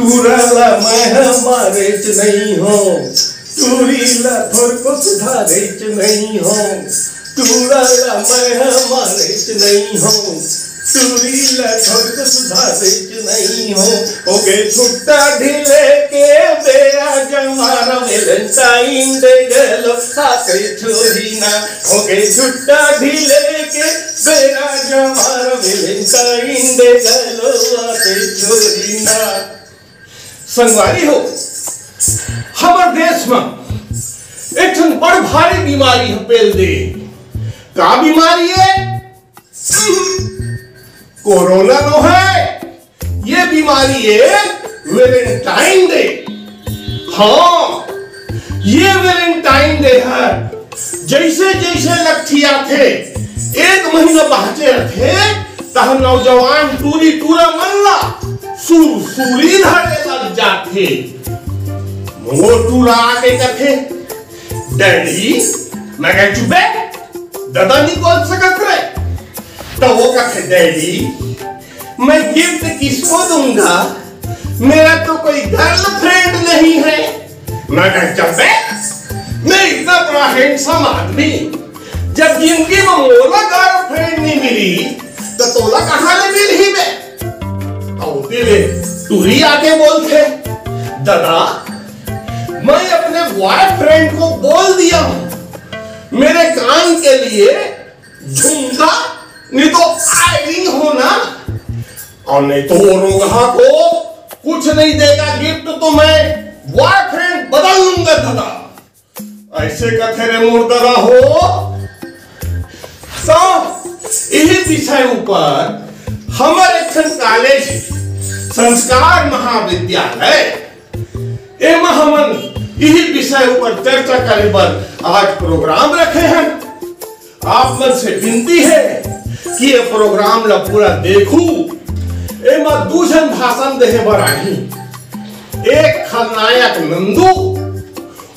टूराला मैं हमारे च नहीं हो, टूरीला थोर को सुधारे च नहीं हो, टूराला मैं हमारे च नहीं हो, टूरीला थोर को सुधारे च नहीं हो। ओके छुट्टा ढीले के बेरा जमारा वेलेंटाइन डे गलो हाथे छोरी ना। ओके छुट्टा ढीले के बेरा जमारा वेलेंटाइन डे गलो हाथे छोरी ना। संगवारी हो हमारे देश में एक बड़ भारी बीमारी पेल दे। का बीमारी है? कोरोना नो है। ये बीमारी है वैलेंटाइन डे। हाँ ये वैलेंटाइन डे है। जैसे जैसे लठिया थे एक महीना बहचे थे तह नौजवान टूरी टूरा मल्ला सूरी धरे लग जाते। वो टूरा आके कथे डैडी मैं कह चुपे दादा नहीं बोल सकत रहे। तो वो कथे डैडी मैं गिफ्ट किसको दूंगा, मेरा तो कोई गर्लफ्रेंड नहीं है। मैं कह चुपे मैं इतना बड़ा हैंडसम आदमी जब जिंदगी में मोला गर्लफ्रेंड नहीं मिली तो तोला कहां ले मिल ही मैं। टूरी आके बोलते दादा मैं अपने बॉयफ्रेंड को बोल दिया हूं मेरे कान के लिए झुमका नहीं तो आयरिंग होना और नहीं तो वो रोगा को कुछ नहीं देगा गिफ्ट तो मैं बॉयफ्रेंड बदल लूंगा दादा। ऐसे कथे रे मुर्दरा हो। तो यही विषय ऊपर हमारे कॉलेज संस्कार महाविद्यालय एवं हमन यही विषय ऊपर चर्चा करे पर आज प्रोग्राम रखे हैं। आप मन से विनती है कि ये प्रोग्राम ला पूरा देखू। एवं दूसरे भाषण देहे बर आई एक खलनायक नंदू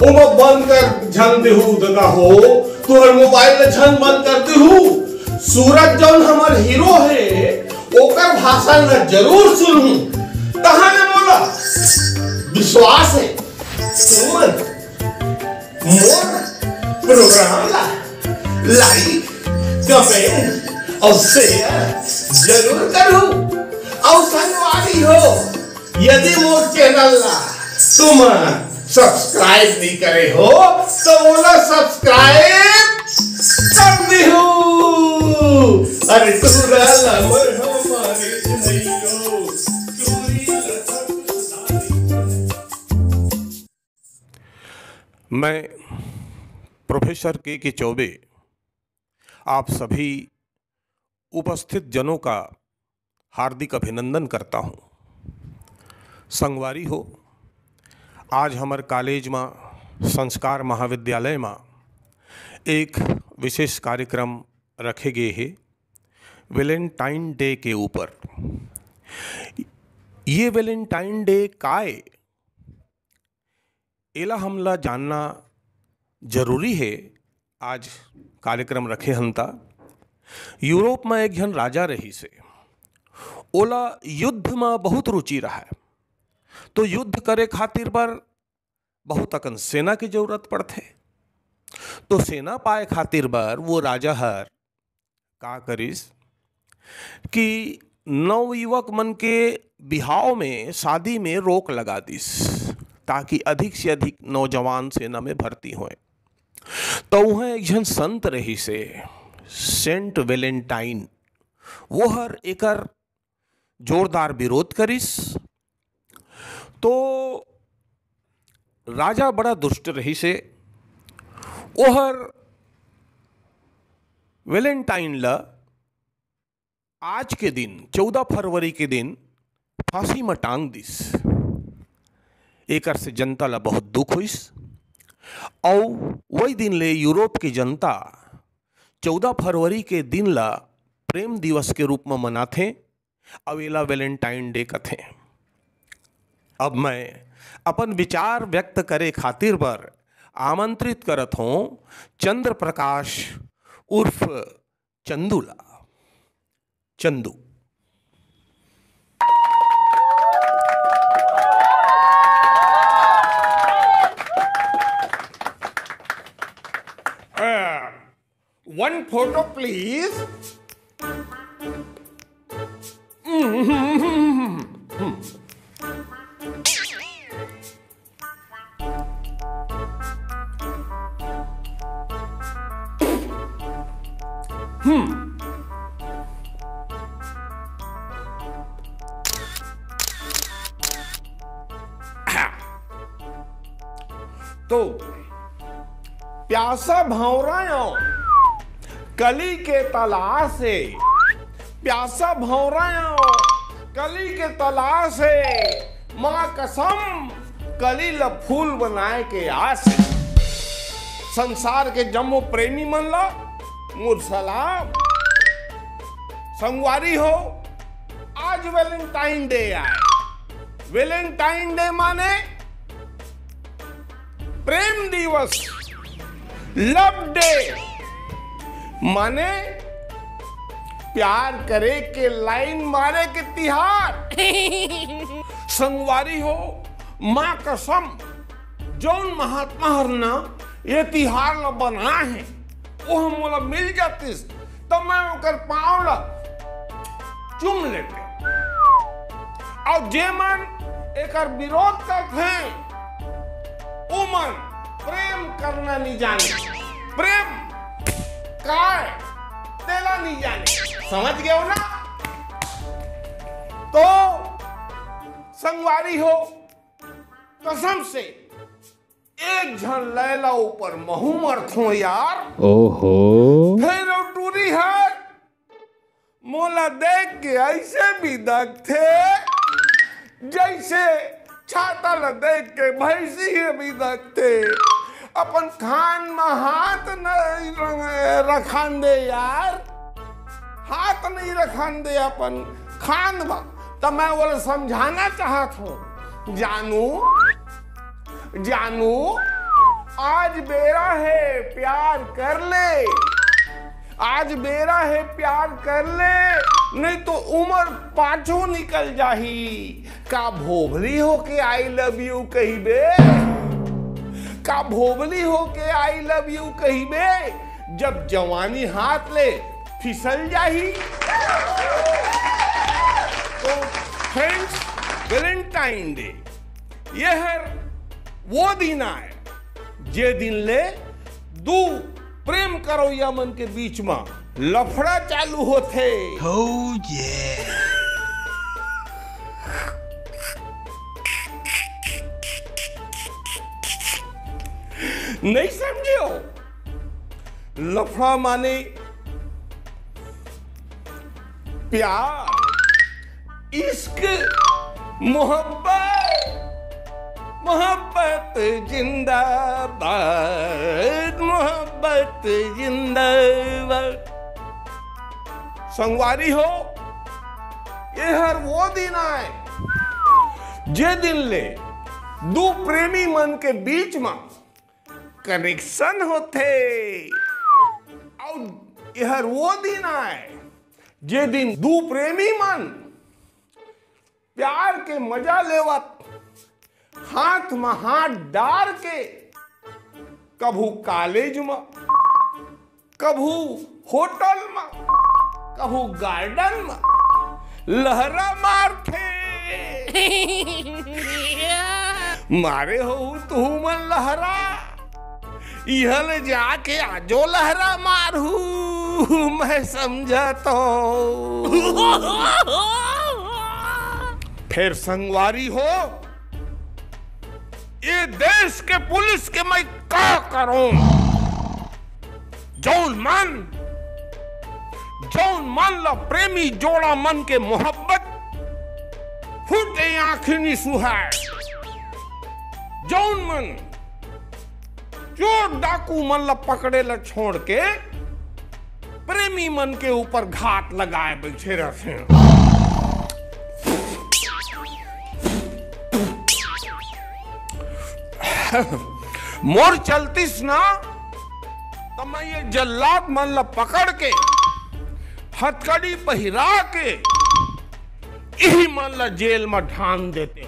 उमा बंद कर झन देहू दादा हो तुहर मोबाइल झन बंद कर देहू। सूरज जौन हमार हीरो है ओकर भाषण न जरूर सुनूं। कहां ने बोला विश्वास है सुमन मोर प्रोग्राम ला लाइक कमेंट और शेयर जरूर करूं। और संगवारी हो यदि मोर चैनल ला तुम सब्सक्राइब नहीं करे हो तो बोला सब्सक्राइब कर दी हो। अरे टूराला मोर हमारे नहीं हो, मैं प्रोफेसर के चौबे आप सभी उपस्थित जनों का हार्दिक अभिनंदन करता हूं। संगवारी हो आज हमारे कॉलेज में संस्कार महाविद्यालय में एक विशेष कार्यक्रम रखे गए हैं वैलेंटाइन डे के ऊपर। ये वैलेंटाइन डे काय एला हमला जानना जरूरी है। आज कार्यक्रम रखे हंता यूरोप में एक जन राजा रही से ओला युद्ध में बहुत रुचि रहा है। तो युद्ध करे खातिर पर बहुत अकन सेना की जरूरत पड़ते। तो सेना पाए खातिर बर वो राजा हर का करिस कि नवयुवक मन के बिहाव में शादी में रोक लगा दिस ताकि अधिक से अधिक नौजवान सेना में भर्ती होए। तो वह एक जन संत रही से सेंट वैलेंटाइन वो हर एकर जोरदार विरोध करिस। तो राजा बड़ा दुष्ट रही से ओहर वैलेंटाइन ला आज के दिन 14 फरवरी के दिन फांसी में टांग दिस। एकर से जनता ला बहुत दुख हुईस और वही दिन ले यूरोप की जनता 14 फरवरी के दिन ला प्रेम दिवस के रूप में मनाते अवेला वैलेंटाइन डे कथे। अब मैं अपन विचार व्यक्त करे खातिर पर आमंत्रित करत हूं चंद्र प्रकाश उर्फ चंदूला। Chandu 1 photo please. तो प्यासा भौरायो कली के तलाश से, प्यासा भौरायो कली के तलाश से, माँ कसम कली ल फूल बनाए के आस। संसार के जम्मो प्रेमी मन ला मोर सलाम। संगवारी हो, आज वैलेंटाइन डे आए। वैलेंटाइन डे माने प्रेम दिवस, लव डे माने प्यार करे के लाइन मारे के तिहार। संगवारी हो, माँ कसम जौन महात्मा हर ना ये तिहार ला बना है वो हम मोला मिल जातीस तो मैं ओकर पाँव ला चुम लेते। और जे मन एकर विरोध करते हैं वो मन प्रेम करना नहीं जाने, प्रेम काय तेला नहीं जाने। समझ गए हो ना? तो संगवारी हो, कसम से एक झन लैला ऊपर महू मरथो यार। ओहो फिर टूरी है मोला देख के ऐसे भी दखते जैसे छाता ल देख के भैंसी भी दखते। अपन खान में हाथ नहीं रखान दे यार, हाथ नहीं रखान दे अपन खान में। तो मैं वो समझाना चाहत हूँ, जानू जानू आज बेरा है प्यार कर ले, आज बेरा है प्यार कर ले, नहीं तो उम्र पाछो निकल जाही। का भोभली हो के आई लव यू कही बे, का भोभली हो के आई लव यू कही बे, जब जवानी हाथ ले फिसल जाही। तो फ्रेंड्स, वैलेंटाइन डे ये है वो दिन आए जे दिन ले दू प्रेम करो या मन के बीच में लफड़ा चालू होते। oh yeah नहीं समझे हो? लफड़ा माने प्यार, इश्क, मोहब्बत, मोहब्बत जिंदाबाद, मोहब्बत जिंदाबाद। संगवारी हो, ये हर वो दिन आए जे दिन ले दो प्रेमी मन के बीच में कनेक्शन होते। और ये हर वो दिन आए जे दिन दो प्रेमी मन प्यार के मजा लेवत हाथ में हाथ डाल के कभू कॉलेज में, कभू होटल में, कभू गार्डन में लहरा मारते। मारे हो तू मन लहरा, यहल जाके आजो लहरा मारू मैं समझा तो। फिर संगवारी हो, ये देश के पुलिस के मैं क्या करूं? जौन मन ला प्रेमी जोड़ा मन के मोहब्बत फूटे आंखें नी सुहाए। जौन मन चोर डाकू मन ला पकड़े ला छोड़ के प्रेमी मन के ऊपर घात लगाए बैठे रहते। मोर चलतीस ना तो मैं ये जल्लाद मन ला पकड़ के हथकड़ी पहिरा के यही मन ला जेल में ढान देते।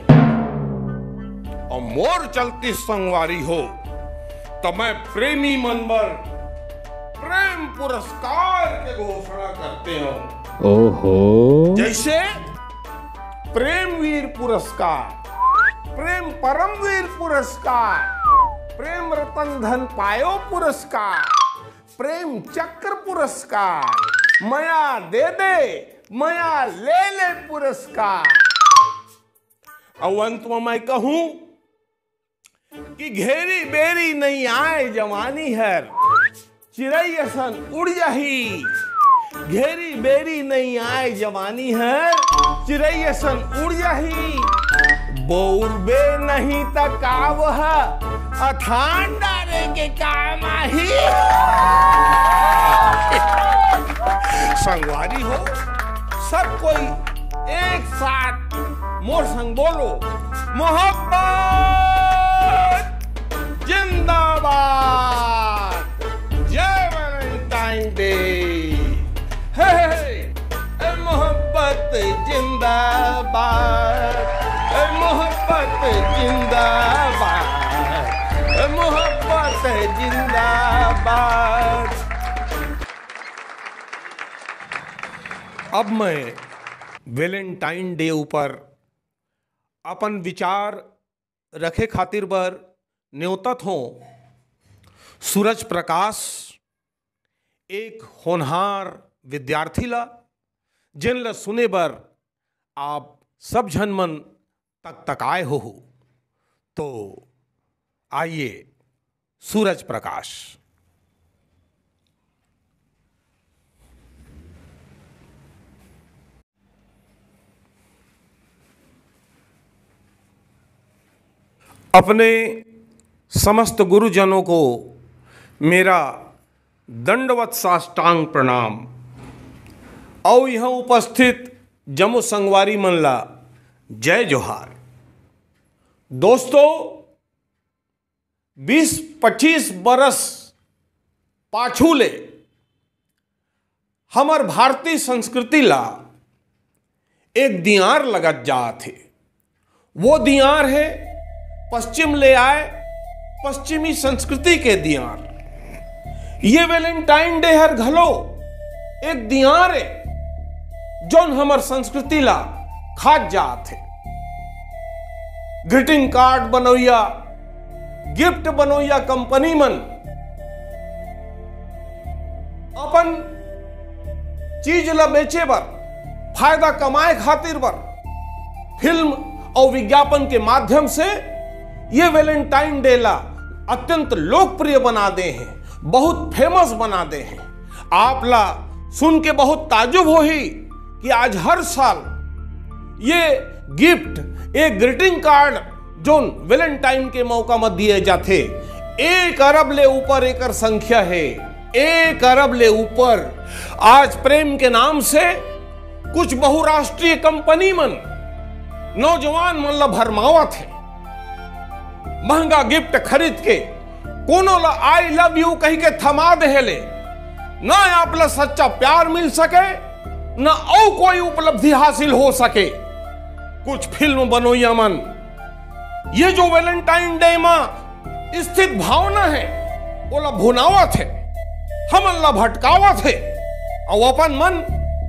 और मोर चलती संगवारी हो तो मैं प्रेमी मन पर प्रेम पुरस्कार के घोषणा करते हो। ओहो। जैसे प्रेमवीर पुरस्कार, प्रेम परमवीर पुरस्कार, प्रेम रतन धन पायो पुरस्कार, प्रेम चक्र पुरस्कार, मया दे दे मया ले ले पुरस्कार। और अंत में मैं कहूं कि घेरी बेरी नहीं आए जवानी हर, चिड़ैसन उड़ जाही। घेरी बेरी नहीं आए जवानी हर, चिड़ैसन उड़ जाही। बौरबे नहीं तक आवह, अथान डारे के काम आही। संगवारी हो, सब कोई एक साथ मोर संग बोलो, मोहब्बत जिंदाबाद, जय वैलेंटाइन डे। हे मोहब्बत जिंदाबाद, मोहब्बत जिंदाबाद, मोहब्बत जिंदाबाद। अब मैं वैलेंटाइन डे ऊपर अपन विचार रखे खातिर बर न्योतत हो सूरज प्रकाश, एक होनहार विद्यार्थी ला, जिन ला सुने बर आप सब झन मन तक आए हो। तो आइए सूरज प्रकाश। अपने समस्त गुरुजनों को मेरा दंडवत साष्टांग प्रणाम। और यहाँ उपस्थित जम्मू संगवारी मनला जय जोहार। दोस्तों, 20-25 बरस पाछू ले हमार भारतीय संस्कृति ला एक दियार लगत जात है। वो दियार है पश्चिम ले आए पश्चिमी संस्कृति के दियार। ये वैलेंटाइन डे हर घलो एक दियार है जोन हमर संस्कृति ला खाद जात है। ग्रीटिंग कार्ड बनोया, गिफ्ट बनोया कंपनी मन अपन चीज ला बेचे बर, फायदा कमाए खातिर बर फिल्म और विज्ञापन के माध्यम से ये वैलेंटाइन डे ला अत्यंत लोकप्रिय बना दे हैं, बहुत फेमस बना दे हैं। आप ला सुन के बहुत ताजुब हो ही कि आज हर साल ये गिफ्ट, एक ग्रीटिंग कार्ड जो वैलेंटाइन के मौका में दिए जाते, 1 अरब ले ऊपर एकर संख्या है। 1 अरब ले ऊपर। आज प्रेम के नाम से कुछ बहुराष्ट्रीय कंपनी मन नौजवान मन ला भरमावत है। महंगा गिफ्ट खरीद के कोनो ला आई लव यू कही के थमा देले, ना आप ला सच्चा प्यार मिल सके, ना और कोई उपलब्धि हासिल हो सके। कुछ फिल्म बनोया मन ये जो वैलेंटाइन डे में स्थित भावना है ओला भुनावत है, हमन ला भटकावत है और अपन मन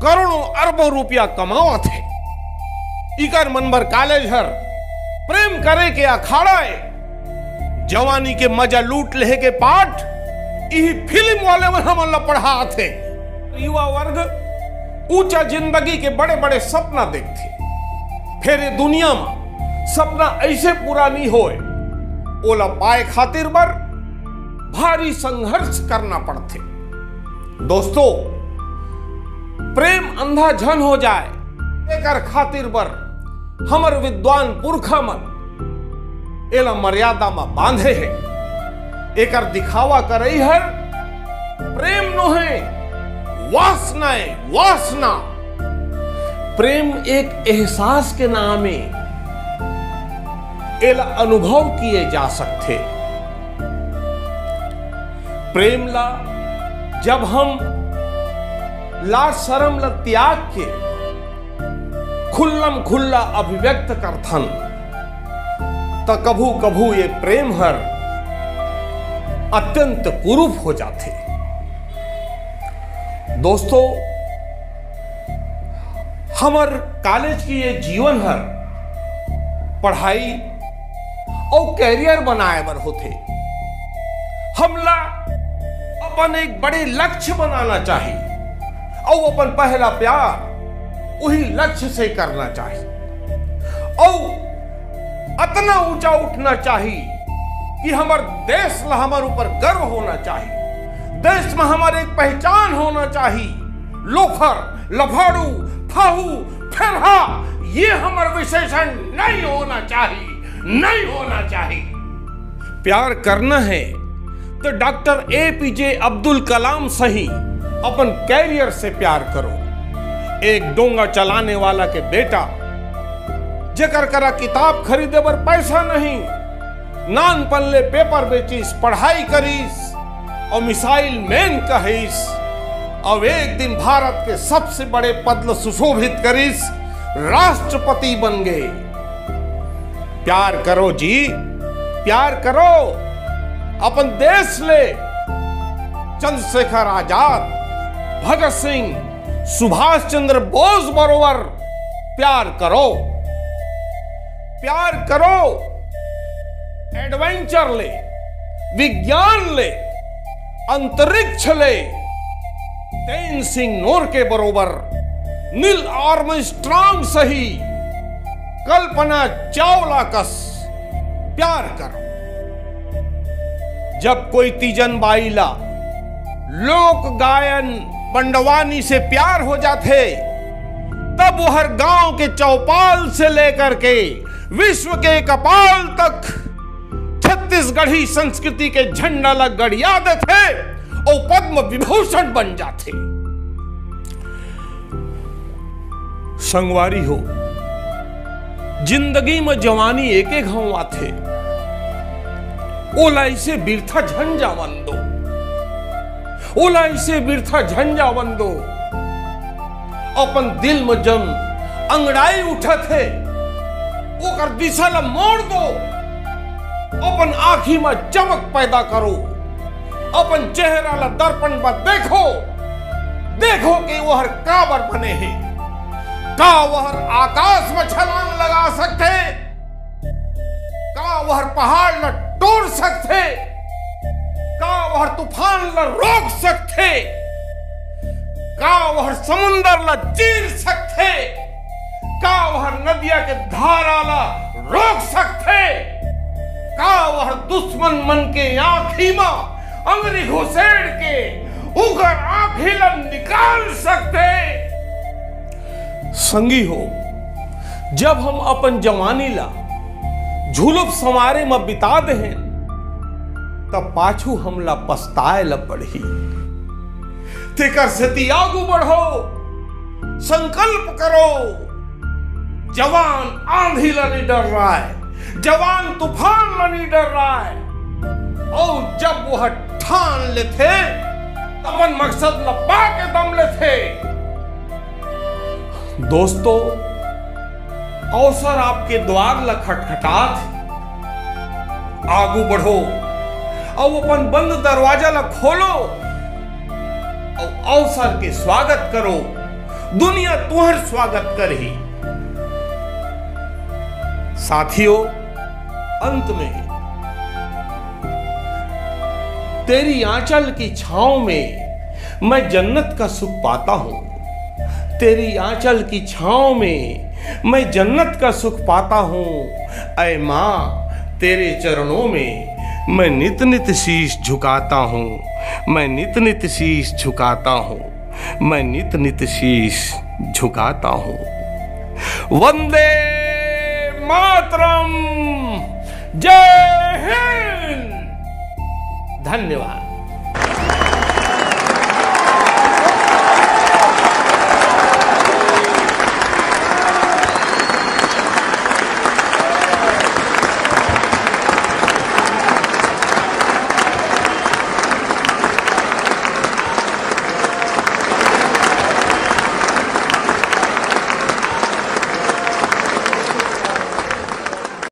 करोड़ों अरबों रुपया कमावत है। इकर मन भर कॉलेज हर प्रेम करे के अखाड़ा है, जवानी के मजा लूट ले के पाठ यही फिल्म वाले में हमन ला पढ़ात है। युवा वर्ग ऊंचा जिंदगी के बड़े बड़े सपना देखते, फिर ये दुनिया में सपना ऐसे पूरा नहीं होए, ओला पाए खातिर बर भारी संघर्ष करना पड़ते। दोस्तों, प्रेम अंधा झन हो जाए एकर खातिर बर हमर विद्वान पुरखा मन एला मर्यादा में बांधे है। एकर दिखावा करई हर प्रेम नो है, वासना है, वासना। प्रेम एक एहसास के नाम है, एला अनुभव किए जा सकते। प्रेम ला जब हम लाज शरम ला त्याग के खुल्लम खुल्ला अभिव्यक्त करथन, तो कभू कभू ये प्रेम हर अत्यंत कुरूप हो जाते। दोस्तों, हमार कॉलेज की ये जीवन हर पढ़ाई और कैरियर बनाए बर होते। हमला अपन एक बड़े लक्ष्य बनाना चाहिए और अपन पहला प्यार वही लक्ष्य से करना चाहिए और इतना ऊंचा उठना चाहिए कि हमारे देश ला हमारे ऊपर गर्व होना चाहिए। देश में हमारे एक पहचान होना चाहिए। लोफर, लफाड़ू, फाहू, फेरहा ये हमारा विशेषण नहीं होना चाहिए, नहीं होना चाहिए। प्यार करना है तो डॉक्टर APJ अब्दुल कलाम सही अपन कैरियर से प्यार करो। एक डोंगा चलाने वाला के बेटा जेकर करा किताब खरीदे पर पैसा नहीं, नान पल्ले पेपर बेचीस, पढ़ाई करीस और मिसाइल मैन कहीस और एक दिन भारत के सबसे बड़े पद सुशोभित करीस, राष्ट्रपति बन गए। प्यार करो जी, प्यार करो। अपन देश ले चंद्रशेखर आजाद, भगत सिंह, सुभाष चंद्र बोस बरोबर प्यार करो। प्यार करो, एडवेंचर ले, विज्ञान ले, अंतरिक्ष ले, तेन सिंह नोर के बरोबर, नील आर्मस्ट्रांग सही, कल्पना चावला कस प्यार करो। जब कोई तीजन बाईला लोक गायन पंडवानी से प्यार हो जाते, तब वो हर गांव के चौपाल से लेकर के विश्व के कपाल तक छत्तीसगढ़ी संस्कृति के झंडा लग गड़िया देते और पद्म विभूषण बन जाते। संगवारी हो, जिंदगी में जवानी एक एक घाव आते, ओला इसे बिरथा झंझा बंदो, ओला इसे बिरथा झंझा बंदो। अपन दिल में जम अंगड़ाई उठा थे, ओकर दिशा ला मोड़ दो। अपन आंखी में चमक पैदा करो, अपन चेहरा ला दर्पण पर देखो, देखो कि वह काबर बने हैं। का वह आकाश में छलांग लगा सकते, का वह पहाड़ ला तोड़ सकते, का वह तूफान ला रोक सकते, का वह समुंदर ला चीर सकते, का वह नदिया के धारा ला रोक सकते, का वह दुश्मन मन के आंखी में अंगरी घुसेड़ के उगर आंखी ला निकाल सकते। संगी हो, जब हम अपन जवानी ला झुलुप समारे में बिता दे हैं, तब पाछू हमला पछताए ला पड़ी। तेकर से आगू बढ़ो, संकल्प करो। जवान आंधी ला नहीं डर रहा है, जवान तूफान ला नहीं डर रहा है। और जब वह ठान लेते, तब मकसद ला पाके दम लेते। दोस्तों, अवसर आपके द्वार ला खटखटात, आगू बढ़ो और अपन बंद दरवाजा ला खोलो और अवसर के स्वागत करो। दुनिया तुहर स्वागत करही। साथियों, अंत में तेरी आंचल की छांव में मैं जन्नत का सुख पाता हूं। तेरी आंचल की छांव में मैं जन्नत का सुख पाता हूं। ऐ मां, तेरे चरणों में मैं नित नित शीश झुकाता हूं। मैं नित नित शीश झुकाता हूं। मैं नित नित शीश झुकाता हूं। वंदे मातरम। जय हिंद। धन्यवाद।